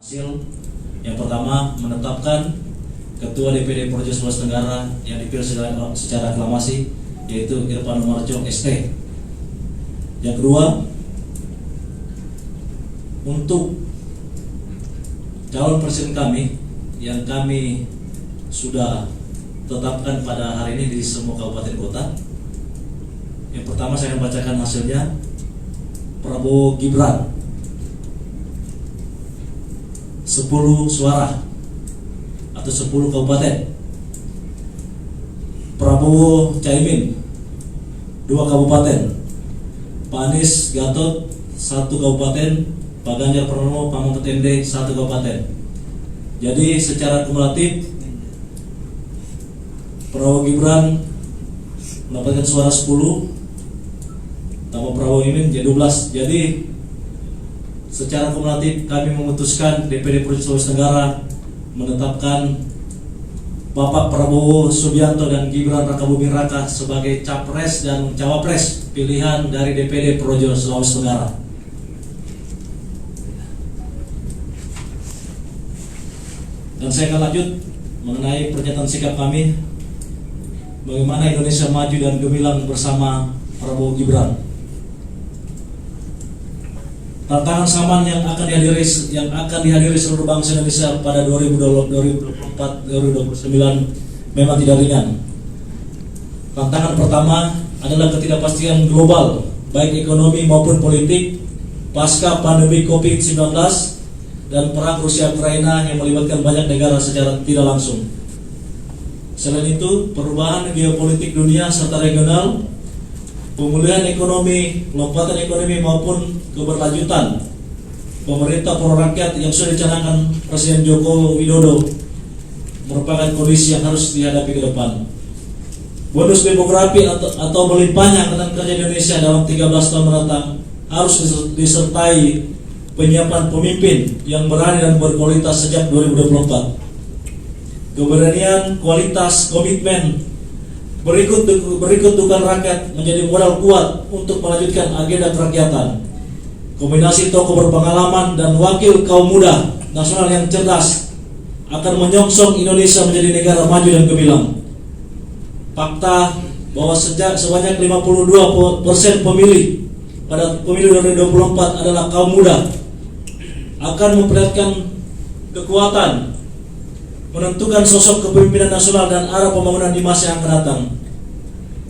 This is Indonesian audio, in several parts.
Hasil yang pertama menetapkan Ketua DPD Projo Sulawesi Tenggara yang dipilih secara aklamasi yaitu Irfan Umarjo ST. Yang kedua, untuk calon presiden kami yang kami sudah tetapkan pada hari ini di semua kabupaten kota. Yang pertama saya akan bacakan hasilnya. Prabowo Gibran 10 suara atau 10 kabupaten. Prabowo Caimin 2 kabupaten. Pak Anies Gatot 1 kabupaten. Pak Ganjar Pranowo Pak Mahfud MD 1 kabupaten. Jadi secara kumulatif Prabowo Gibran mendapatkan suara 10 tambah Prabowo Imin jadi 12. Jadi secara kumulatif kami memutuskan DPD Provinsi Sulawesi Tenggara menetapkan Bapak Prabowo Subianto dan Gibran Rakabuming Raka sebagai capres dan cawapres pilihan dari DPD Projo Sulawesi Tenggara. Dan saya akan lanjut mengenai pernyataan sikap kami bagaimana Indonesia maju dan gemilang bersama Prabowo Gibran. Tantangan saman yang akan dihadiri seluruh bangsa Indonesia pada 2024-2029 memang tidak ringan. Tantangan pertama adalah ketidakpastian global, baik ekonomi maupun politik, pasca pandemi COVID-19 dan perang Rusia-Ukraina yang melibatkan banyak negara secara tidak langsung. Selain itu, perubahan geopolitik dunia serta regional, pemulihan ekonomi, lompatan ekonomi maupun keberlanjutan pemerintah pro rakyat yang sudah dicanangkan Presiden Joko Widodo merupakan kondisi yang harus dihadapi ke depan. Bonus demografi atau melimpahnya angkatan kerja Indonesia dalam 13 tahun mendatang harus disertai penyiapan pemimpin yang berani dan berkualitas sejak 2024. Keberanian, kualitas, komitmen berikut dukungan rakyat menjadi modal kuat untuk melanjutkan agenda kerakyatan. Kombinasi tokoh berpengalaman dan wakil kaum muda nasional yang cerdas akan menyongsong Indonesia menjadi negara maju dan gemilang. Fakta bahwa sebanyak 52% pemilih pada pemilu 2024 adalah kaum muda akan memperlihatkan kekuatan menentukan sosok kepemimpinan nasional dan arah pembangunan di masa yang akan datang.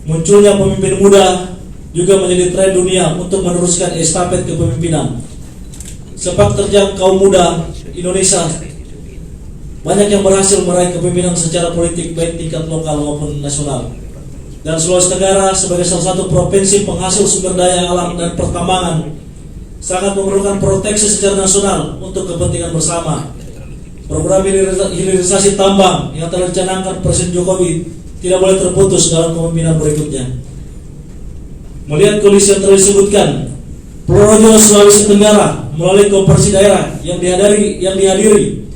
Munculnya pemimpin muda juga menjadi tren dunia untuk meneruskan estafet kepemimpinan. Sepak terjang kaum muda Indonesia banyak yang berhasil meraih kepemimpinan secara politik baik tingkat lokal maupun nasional. Dan Sulawesi Tenggara sebagai salah satu provinsi penghasil sumber daya alam dan pertambangan sangat memerlukan proteksi secara nasional untuk kepentingan bersama. Program hilirisasi tambang yang telah dicanangkan Presiden Jokowi tidak boleh terputus dalam kepemimpinan berikutnya. Melihat kondisi yang telah disebutkan, Projo Sulawesi Tenggara melalui konversi daerah yang dihadiri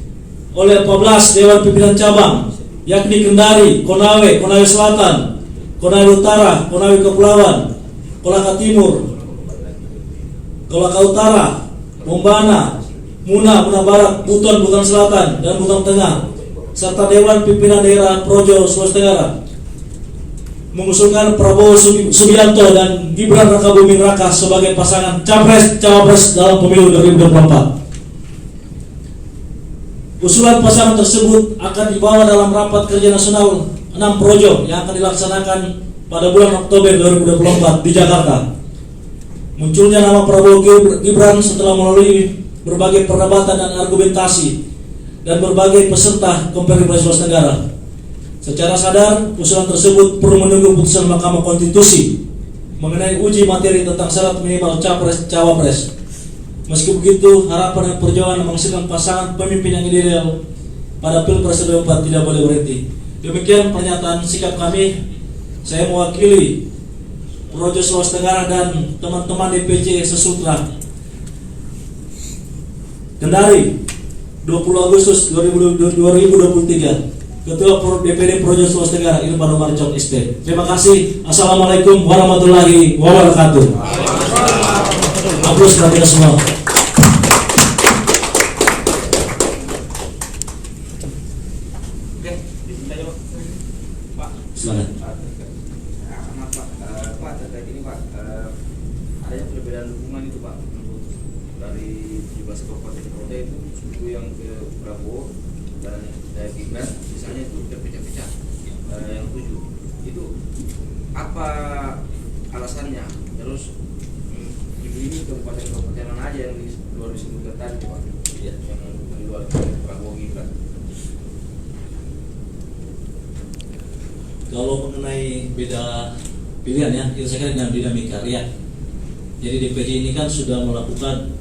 oleh 14 Dewan Pimpinan Cabang, yakni Kendari, Konawe, Konawe Selatan, Konawe Utara, Konawe Kepulauan, Kolaka Timur, Kolaka Utara, Mombana, Muna Barat, Buton Selatan, dan Buton Tengah, serta Dewan Pimpinan Daerah Projo Sulawesi Tenggara mengusulkan Prabowo Subianto dan Gibran Rakabuming Raka sebagai pasangan capres-cawapres dalam pemilu 2024. Usulan pasangan tersebut akan dibawa dalam rapat kerja nasional 6 Projo yang akan dilaksanakan pada bulan Oktober 2024 di Jakarta. Munculnya nama Prabowo Gibran setelah melalui berbagai perdebatan dan argumentasi dan berbagai peserta konferensi Sulawesi Tenggara. Secara sadar, usulan tersebut perlu menunggu putusan Mahkamah Konstitusi mengenai uji materi tentang syarat minimal capres-cawapres. Meski begitu, harapan dan perjuangan menghasilkan pasangan pemimpin yang ideal pada Pilpres 2024 tidak boleh berhenti. Demikian pernyataan sikap kami. Saya mewakili Projo Sulawesi Tenggara dan teman-teman DPC Sesutra Kendari 20 Agustus 2023. Ketua DPD Projo Sulawesi Tenggara Irfan Umarjo ST. Terima kasih. Assalamualaikum warahmatullahi wabarakatuh. Aplaus bagi kita semua. Silakan. Maaf Pak, Pak terkait ini Pak, adanya perbedaan dukungan itu Pak untuk dari 17 kabupaten kota itu suku yang ke Prabowo dan Gibran misalnya itu terpecah-pecah yang 7 itu apa alasannya? Terus ini kabupaten-kabupaten mana aja yang di luar disebutkan tadi Pak? Yang di luar Prabowo Gibran. Kalau mengenai beda pilihan ya, itu saya kira dengan dinamika ya. Jadi DPJ ini kan sudah melakukan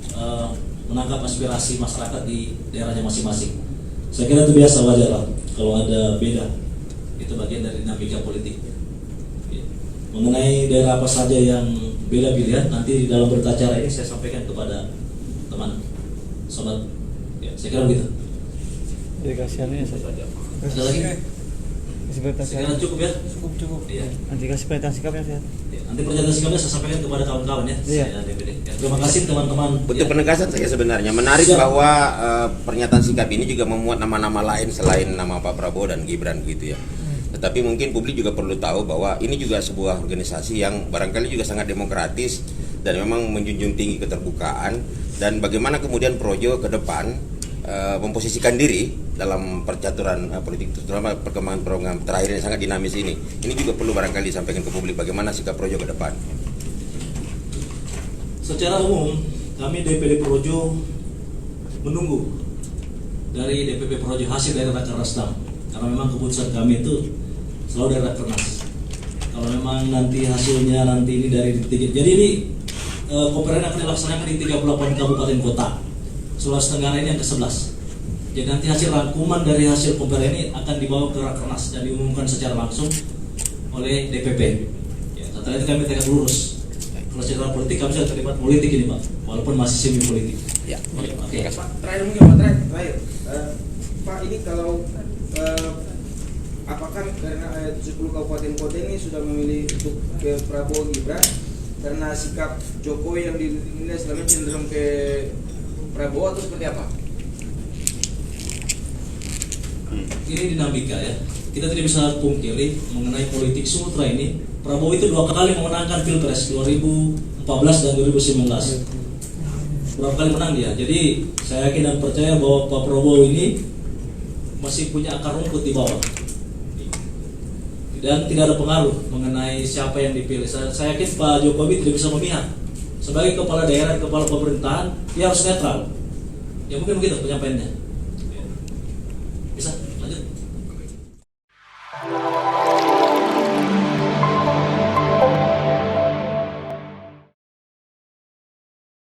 menangkap aspirasi masyarakat di daerahnya masing-masing. Saya kira itu biasa, wajar lah kalau ada beda. Itu bagian dari dinamika politik. Ya. Mengenai daerah apa saja yang beda pilihan, nanti di dalam berita acara ini saya sampaikan kepada teman sobat. Ya, saya kira begitu. Jadi kasihannya saja. Ada lagi? Saya Saya kira cukup ya. Cukup. Iya. Nanti kasih pernyataan sikapnya saya. Ya, nanti pernyataan sikapnya saya sampaikan kepada kawan-kawan ya. Iya. Saya DPD. Ya, terima kasih teman-teman. Untuk Ya. penegasan saya sebenarnya menarik Siap. bahwa pernyataan sikap ini juga memuat nama-nama lain selain nama Pak Prabowo dan Gibran gitu ya. Tetapi mungkin publik juga perlu tahu bahwa ini juga sebuah organisasi yang barangkali juga sangat demokratis dan memang menjunjung tinggi keterbukaan, dan bagaimana kemudian Projo ke depan memposisikan diri dalam percaturan politik, terutama perkembangan program terakhir yang sangat dinamis ini. Ini juga perlu barangkali disampaikan ke publik bagaimana sikap Projo ke depan. Secara umum kami DPD Projo menunggu dari DPP Projo hasil dari Rakernas DAM, karena memang keputusan kami itu selalu dari Rakernas. Kalau memang nanti hasilnya nanti ini dari jadi ini Koperen akan dilaksanakan di 38 kabupaten kota. Sulawesi Tenggara ini yang ke-11. Jadi nanti hasil rangkuman dari hasil Koperen ini akan dibawa ke Rakernas dan diumumkan secara langsung oleh DPP. Ya, setelah itu kami tegak lurus. Kalau secara politik kami sudah terlibat politik ini Pak, walaupun masih semi politik. Ya. Oke. Pak, terakhir mungkin Pak, terakhir. Pak, ini kalau apakah karena 10 kabupaten kota ini sudah memilih untuk ke Prabowo Gibran karena sikap Jokowi yang dinilai selama cenderung ke Prabowo atau seperti apa? Ini dinamika ya. Kita tidak bisa pungkiri mengenai politik Sumatera ini. Prabowo itu 2 kali memenangkan Pilpres 2014 dan 2019. Berapa kali menang dia. Jadi saya yakin dan percaya bahwa Pak Prabowo ini masih punya akar rumput di bawah. Dan tidak ada pengaruh mengenai siapa yang dipilih. Saya yakin Pak Jokowi tidak bisa memihak. Sebagai kepala daerah, kepala pemerintahan, dia harus netral. Ya mungkin begitu penyampaiannya.